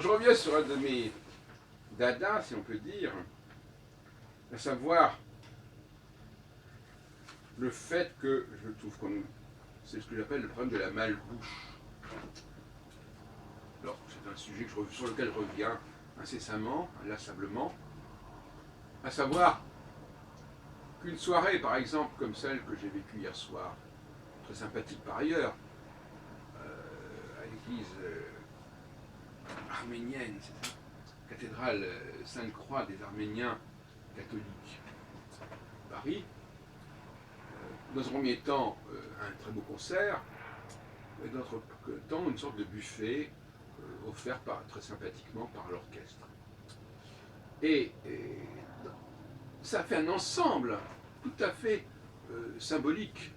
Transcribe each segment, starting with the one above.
Alors je reviens sur un de mes dadas, si on peut dire, à savoir le fait que je trouve qu'on c'est ce que j'appelle le problème de la malbouche. Alors c'est un sujet sur lequel je reviens incessamment, inlassablement, à savoir qu'une soirée, par exemple, comme celle que j'ai vécue hier soir, très sympathique par ailleurs, à l'église arménienne, c'est ça, cathédrale Sainte-Croix des Arméniens catholiques de Paris. Dans un premier temps, un très beau concert, et dans un autre temps, une sorte de buffet offert très sympathiquement par l'orchestre. Et ça fait un ensemble tout à fait symbolique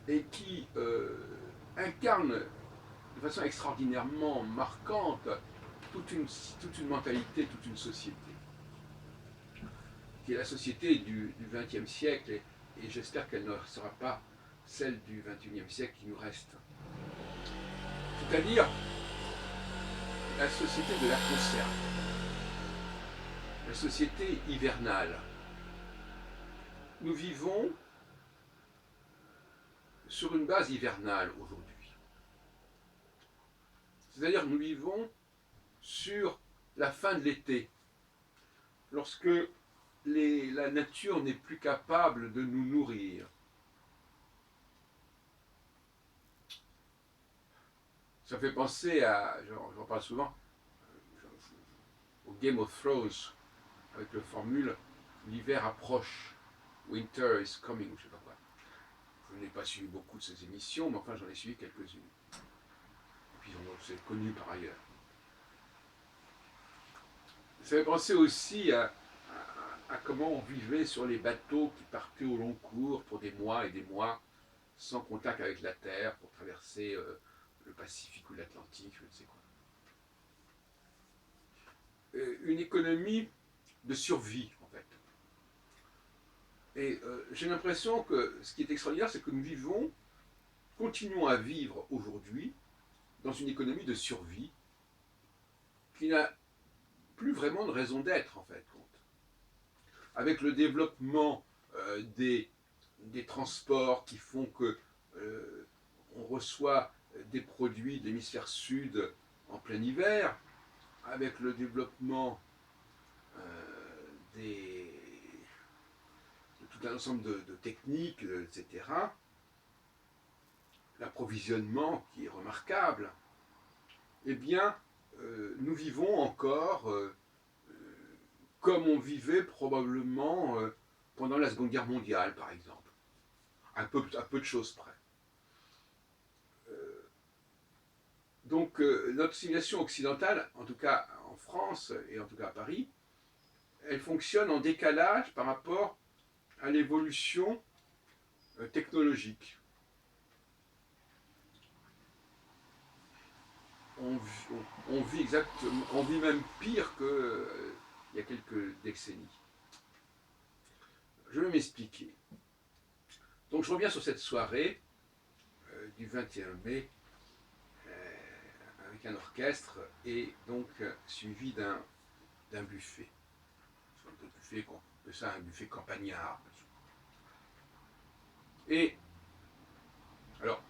et qui incarne de façon extraordinairement marquante toute une mentalité, toute une société, qui est la société du XXe siècle, et j'espère qu'elle ne sera pas celle du XXIe siècle qui nous reste. C'est-à-dire la société de la conserve, la société hivernale. Nous vivons sur une base hivernale aujourd'hui. C'est-à-dire que nous vivons sur la fin de l'été, lorsque la nature n'est plus capable de nous nourrir. Ça fait penser à, j'en parle souvent, au Game of Thrones, avec la formule « l'hiver approche »,« winter is coming », je ne sais pas quoi. Je n'ai pas suivi beaucoup de ces émissions, mais enfin j'en ai suivi quelques-unes. Et puis c'est connu par ailleurs. Ça fait penser aussi à comment on vivait sur les bateaux qui partaient au long cours pour des mois et des mois, sans contact avec la terre, pour traverser le Pacifique ou l'Atlantique, je ne sais quoi. Une économie de survie, en fait. Et j'ai l'impression que ce qui est extraordinaire, c'est que nous continuons à vivre aujourd'hui dans une économie de survie qui n'a plus vraiment de raison d'être, en fait. Avec le développement des transports qui font que on reçoit des produits de l'hémisphère sud en plein hiver, avec le développement de tout un ensemble de techniques, etc., l'approvisionnement qui est remarquable, eh bien, nous vivons encore comme on vivait probablement pendant la Seconde Guerre mondiale, par exemple, à peu de choses près. Donc notre civilisation occidentale, en tout cas en France et en tout cas à Paris, elle fonctionne en décalage par rapport à l'évolution technologique. On vit exactement, on vit même pire qu'il y a quelques décennies. Je vais m'expliquer. Donc je reviens sur cette soirée du 21 mai avec un orchestre et donc suivi d'un buffet. Un buffet, on appelle ça un buffet campagnard. Et alors,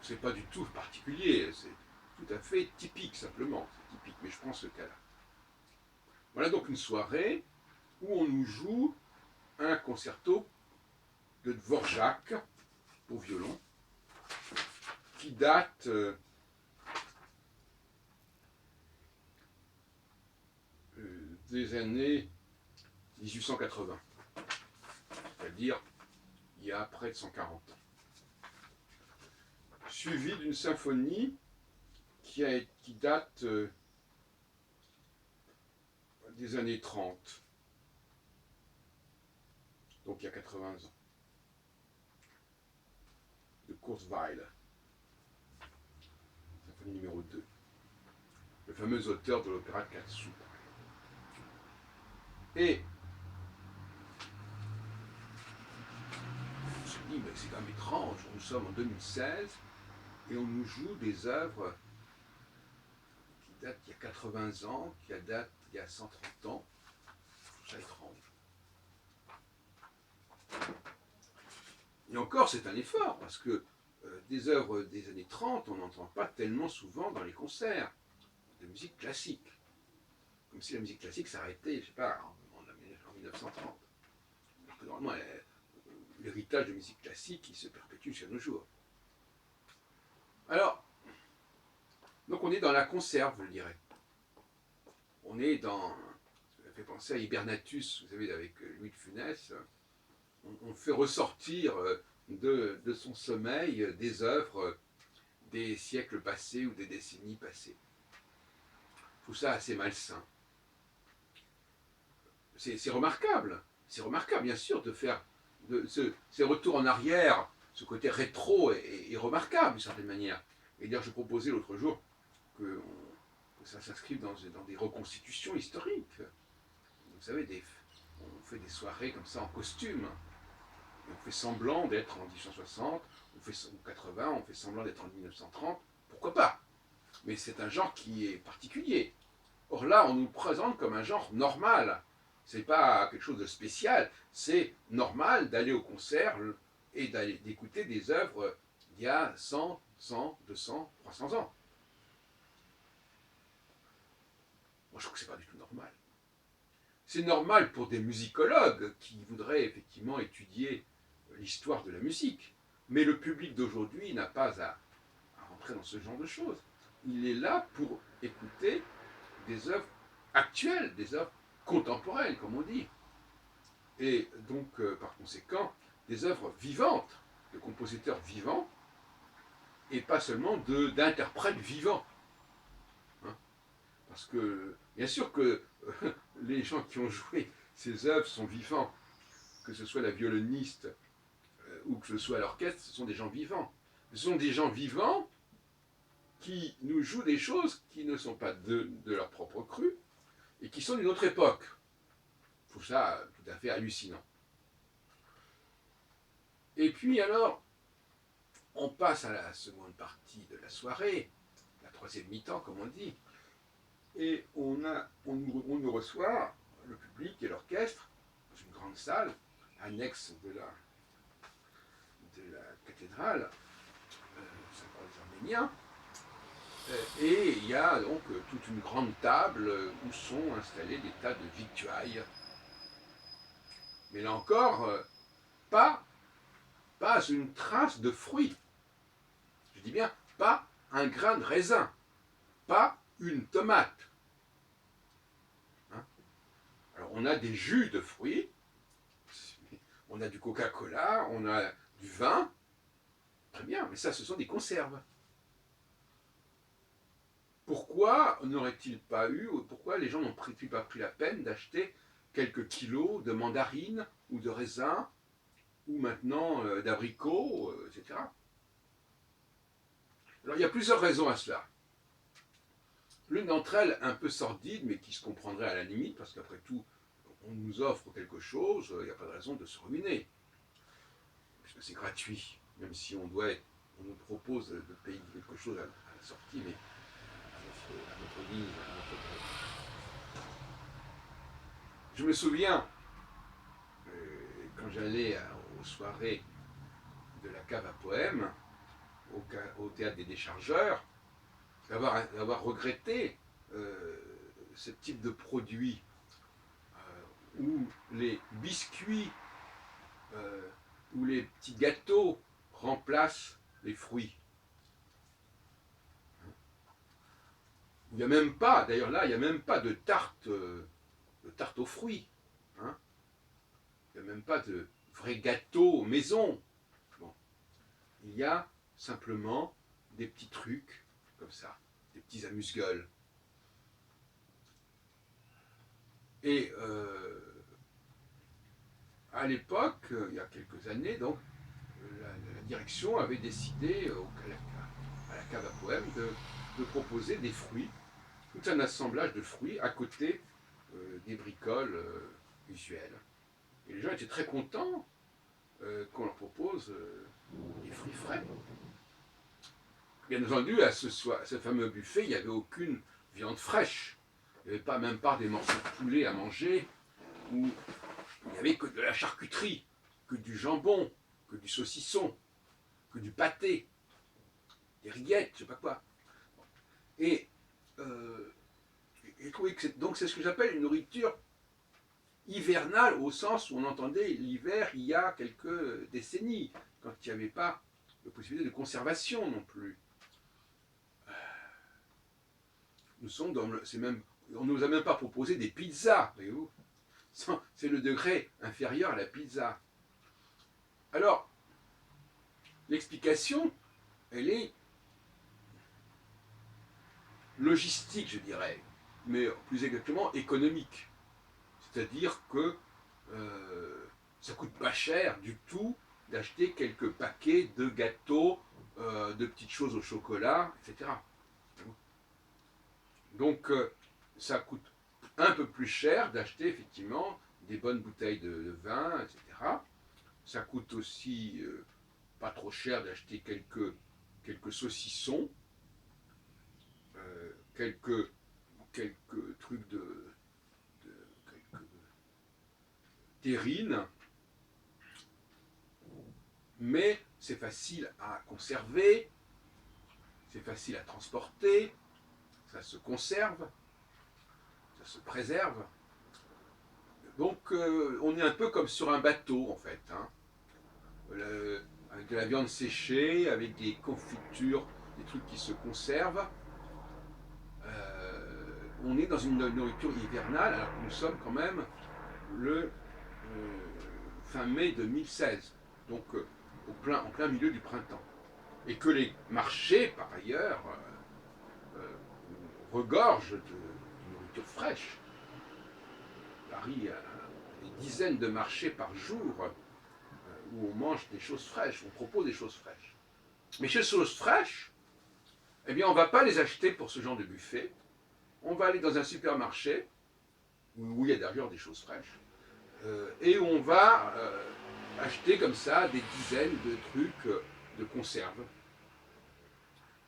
c'est pas du tout particulier, c'est tout à fait typique simplement, c'est typique, mais je prends ce cas-là. Voilà donc une soirée où on nous joue un concerto de Dvorak pour violon qui date des années 1880, c'est-à-dire il y a près de 140 ans, suivi d'une symphonie qui date des années 30, donc il y a 80 ans, de Kurzweil, symphonie numéro 2, le fameux auteur de l'opéra Katsu. Et on se dit, mais c'est quand même étrange, nous sommes en 2016 et on nous joue des œuvres qui date il y a 80 ans, qui date il y a 130 ans. Je trouve ça étrange. Et encore, c'est un effort, parce que des œuvres des années 30, on n'entend pas tellement souvent dans les concerts de musique classique. Comme si la musique classique s'arrêtait, je ne sais pas, en 1930. Alors que normalement, l'héritage de musique classique, il se perpétue jusqu'à nos jours. Alors, donc on est dans la conserve, je dirais. On est dans, ça fait penser à Hibernatus, vous savez, avec Louis de Funès. On fait ressortir de son sommeil des œuvres des siècles passés ou des décennies passées. Je trouve ça assez malsain. C'est remarquable. C'est remarquable, bien sûr, de faire ces retours en arrière, ce côté rétro est remarquable d'une certaine manière. Et d'ailleurs, je proposais l'autre jour que ça s'inscrive dans des reconstitutions historiques. Vous savez, on fait des soirées comme ça en costume. Et on fait semblant d'être en 1860, ou 80, on fait semblant d'être en 1930. Pourquoi pas? Mais c'est un genre qui est particulier. Or là, on nous présente comme un genre normal. C'est pas quelque chose de spécial. C'est normal d'aller au concert et d'écouter des œuvres d'il y a 100, 200, 300 ans. Moi, je trouve que c'est pas du tout normal. C'est normal pour des musicologues qui voudraient effectivement étudier l'histoire de la musique. Mais le public d'aujourd'hui n'a pas à rentrer dans ce genre de choses. Il est là pour écouter des œuvres actuelles, des œuvres contemporaines, comme on dit. Et donc, par conséquent, des œuvres vivantes, de compositeurs vivants, et pas seulement d'interprètes vivants. Hein? Parce que, bien sûr que les gens qui ont joué ces œuvres sont vivants, que ce soit la violoniste ou que ce soit l'orchestre, ce sont des gens vivants. Ce sont des gens vivants qui nous jouent des choses qui ne sont pas de leur propre cru et qui sont d'une autre époque. Je trouve ça tout à fait hallucinant. Et puis alors, on passe à la seconde partie de la soirée, la troisième mi-temps comme on dit, et on nous reçoit, le public et l'orchestre, dans une grande salle, annexe de la cathédrale, Saint-Paul des Arméniens, et il y a donc toute une grande table où sont installés des tas de victuailles. Mais là encore, pas une trace de fruits. Je dis bien, pas un grain de raisin, pas une tomate. Hein? Alors on a des jus de fruits, on a du Coca-Cola, on a du vin, très bien, mais ça ce sont des conserves. Pourquoi n'aurait-il pas eu, pourquoi les gens n'ont-ils pas pris la peine d'acheter quelques kilos de mandarines ou de raisins, ou maintenant d'abricots, etc. Alors il y a plusieurs raisons à cela. L'une d'entre elles, un peu sordide, mais qui se comprendrait à la limite, parce qu'après tout, on nous offre quelque chose, il n'y a pas de raison de se ruiner. Puisque c'est gratuit, même si on nous propose de payer quelque chose à la sortie, mais à notre guise, à notre prix. Je me souviens, quand j'allais aux soirées de la cave à poèmes, au théâtre des Déchargeurs, d'avoir regretté ce type de produit où les biscuits ou les petits gâteaux remplacent les fruits. Il n'y a même pas, d'ailleurs là, il n'y a même pas de tarte aux fruits. Hein. Il n'y a même pas de vrai gâteau maison. Bon. Il y a simplement des petits trucs comme ça, des petits amuse-gueules. Et à l'époque, il y a quelques années, donc, la direction avait décidé à la cave à poèmes de proposer des fruits, tout un assemblage de fruits à côté des bricoles usuelles. Et les gens étaient très contents qu'on leur propose des fruits frais. Bien entendu, à ce fameux buffet, il n'y avait aucune viande fraîche. Il n'y avait pas même pas des morceaux de poulet à manger, où il n'y avait que de la charcuterie, que du jambon, que du saucisson, que du pâté, des rillettes, je sais pas quoi. Et j'ai trouvé que donc c'est ce que j'appelle une nourriture hivernale, au sens où on entendait l'hiver il y a quelques décennies, quand il n'y avait pas de possibilité de conservation non plus. Nous sommes dans le, c'est même, on ne nous a même pas proposé des pizzas, voyez-vous. C'est le degré inférieur à la pizza. Alors, l'explication, elle est logistique, je dirais, mais plus exactement économique. C'est-à-dire que ça coûte pas cher du tout d'acheter quelques paquets de gâteaux, de petites choses au chocolat, etc. Donc, ça coûte un peu plus cher d'acheter effectivement des bonnes bouteilles de vin, etc. Ça coûte aussi pas trop cher d'acheter quelques saucissons, quelques trucs quelques terrines, mais c'est facile à conserver, c'est facile à transporter, ça se conserve, ça se préserve. Donc on est un peu comme sur un bateau en fait, hein. Avec de la viande séchée, avec des confitures, des trucs qui se conservent. On est dans une nourriture hivernale, alors que nous sommes quand même le fin mai 2016, donc en plein milieu du printemps. Et que les marchés, par ailleurs, regorgent de nourriture fraîche. Paris a des dizaines de marchés par jour où on mange des choses fraîches, on propose des choses fraîches. Mais ces choses fraîches, eh bien, on ne va pas les acheter pour ce genre de buffet. On va aller dans un supermarché, où il y a d'ailleurs des choses fraîches, et on va acheter comme ça des dizaines de trucs de conserve.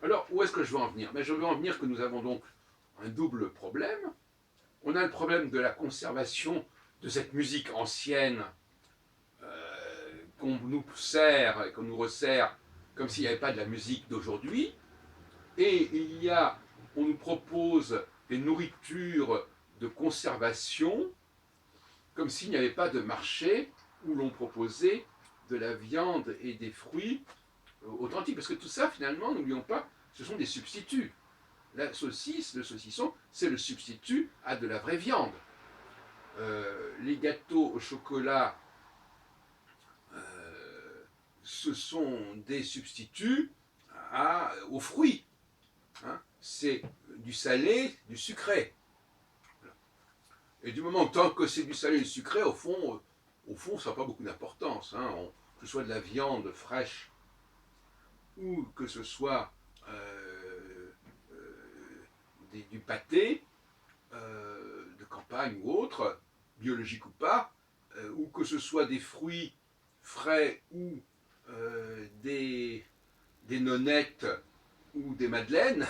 Alors, où est-ce que je veux en venir? Je veux en venir que nous avons donc un double problème. On a le problème de la conservation de cette musique ancienne qu'on nous sert et qu'on nous resserre comme s'il n'y avait pas de la musique d'aujourd'hui. Et on nous propose des nourritures de conservation comme s'il n'y avait pas de marché où l'on proposait de la viande et des fruits authentiques. Parce que tout ça, finalement, n'oublions pas, ce sont des substituts. La saucisse, le saucisson, c'est le substitut à de la vraie viande. Les gâteaux au chocolat, ce sont des substituts aux fruits. Hein, c'est du salé, du sucré. Et du moment tant que c'est du salé et du sucré, au fond, ça n'a pas beaucoup d'importance. Hein. Que ce soit de la viande fraîche ou que ce soit du pâté de campagne ou autre, biologique ou pas, ou que ce soit des fruits frais ou des nonnettes ou des madeleines,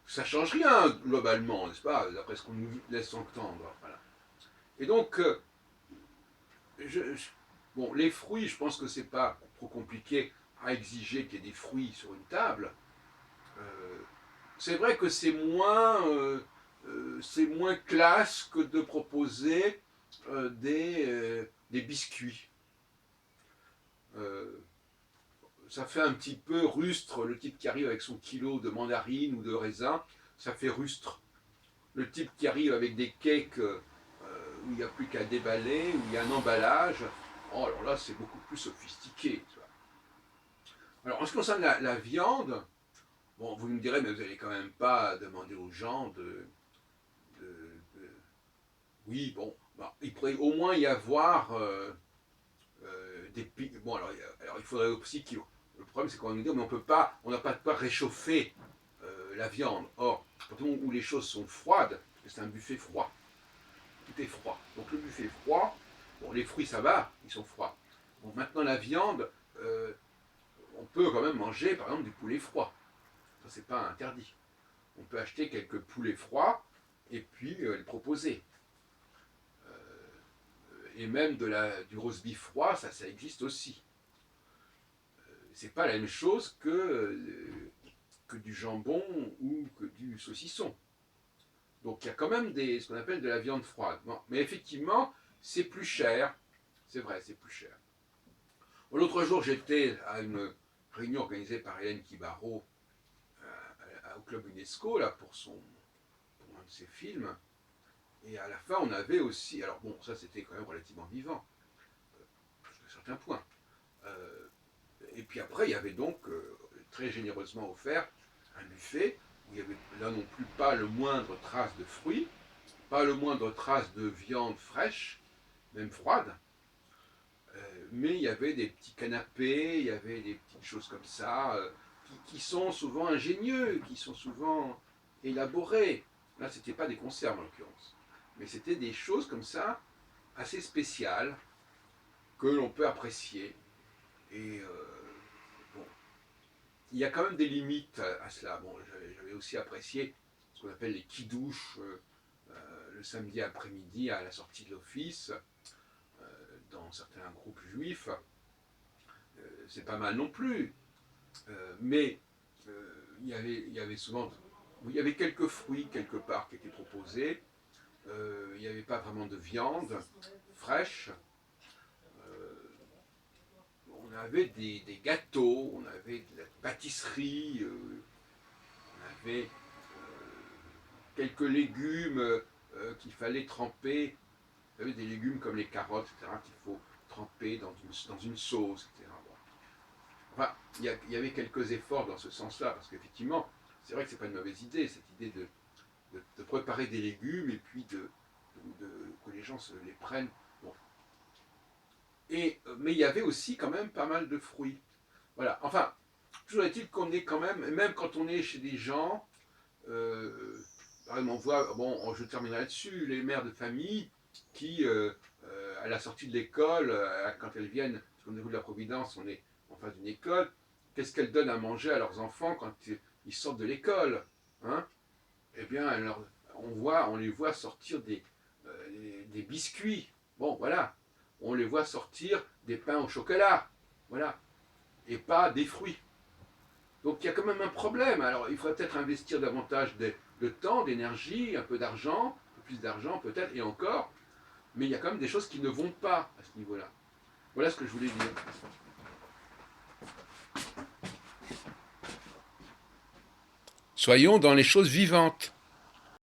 ça ne change rien globalement, n'est-ce pas, d'après ce qu'on nous laisse entendre. Voilà. Et donc, bon, les fruits, je pense que c'est pas trop compliqué à exiger qu'il y ait des fruits sur une table. C'est vrai que c'est moins classe que de proposer des biscuits. Ça fait un petit peu rustre, le type qui arrive avec son kilo de mandarine ou de raisin, ça fait rustre. Le type qui arrive avec des cakes où il n'y a plus qu'à déballer, où il y a un emballage, oh, alors là c'est beaucoup plus sophistiqué. Tu vois. Alors en ce qui concerne la viande, bon, vous me direz, mais vous n'allez quand même pas demander aux gens oui, bon, bah, il pourrait au moins y avoir des... Bon, alors il faudrait aussi qu'il... Le problème, c'est qu'on va nous dire, mais on n'a pas de quoi réchauffer la viande. Or, quand où les choses sont froides, c'est un buffet froid. Tout est froid. Donc le buffet froid, bon, les fruits, ça va, ils sont froids. Bon, maintenant, la viande, on peut quand même manger, par exemple, du poulet froid. Ça, c'est pas interdit. on peut acheter quelques poulets froids et puis les proposer. Et même du roast beef froid, ça existe aussi. C'est pas la même chose que du jambon ou que du saucisson. Donc il y a quand même ce qu'on appelle de la viande froide. Bon, mais effectivement, c'est plus cher. C'est vrai, c'est plus cher. Bon, l'autre jour, j'étais à une réunion organisée par Hélène Kibaro au club UNESCO là, pour un de ses films. Et à la fin, on avait aussi. Alors bon, ça c'était quand même relativement vivant, jusqu'à certains points. Et puis après, il y avait donc très généreusement offert un buffet où il n'y avait là non plus pas le moindre trace de fruits, pas le moindre trace de viande fraîche, même froide, mais il y avait des petits canapés, il y avait des petites choses comme ça, qui sont souvent ingénieux, qui sont souvent élaborés. Là, ce n'était pas des conserves en l'occurrence, mais c'était des choses comme ça, assez spéciales, que l'on peut apprécier. Et bon, il y a quand même des limites à cela. Bon, j'avais aussi apprécié ce qu'on appelle les kidouches le samedi après-midi à la sortie de l'office, dans certains groupes juifs. C'est pas mal non plus. Mais il y avait souvent. Il y avait quelques fruits quelque part qui étaient proposés. Il n'y avait pas vraiment de viande fraîche. On avait des gâteaux, on avait de la pâtisserie, on avait quelques légumes qu'il fallait tremper. Vous savez, des légumes comme les carottes, etc., qu'il faut tremper dans une sauce, etc. Bon. Enfin, il y avait quelques efforts dans ce sens-là, parce qu'effectivement, c'est vrai que c'est pas une mauvaise idée, cette idée de préparer des légumes et puis que les gens les prennent. Bon. Mais il y avait aussi quand même pas mal de fruits. Voilà. Enfin, toujours est-il qu'on est quand même quand on est chez des gens, par exemple, on voit, bon, je terminerai là-dessus, les mères de famille qui, à la sortie de l'école, quand elles viennent, parce qu'au niveau de la Providence, on est en face d'une école, qu'est-ce qu'elles donnent à manger à leurs enfants quand ils sortent de l'école, hein? Eh bien, on les voit sortir des biscuits. Bon, voilà. On les voit sortir des pains au chocolat. Voilà. Et pas des fruits. Donc il y a quand même un problème. Alors il faudrait peut-être investir davantage de temps, d'énergie, un peu d'argent, un peu plus d'argent peut-être, et encore. Mais il y a quand même des choses qui ne vont pas à ce niveau-là. Voilà ce que je voulais dire. Soyons dans les choses vivantes.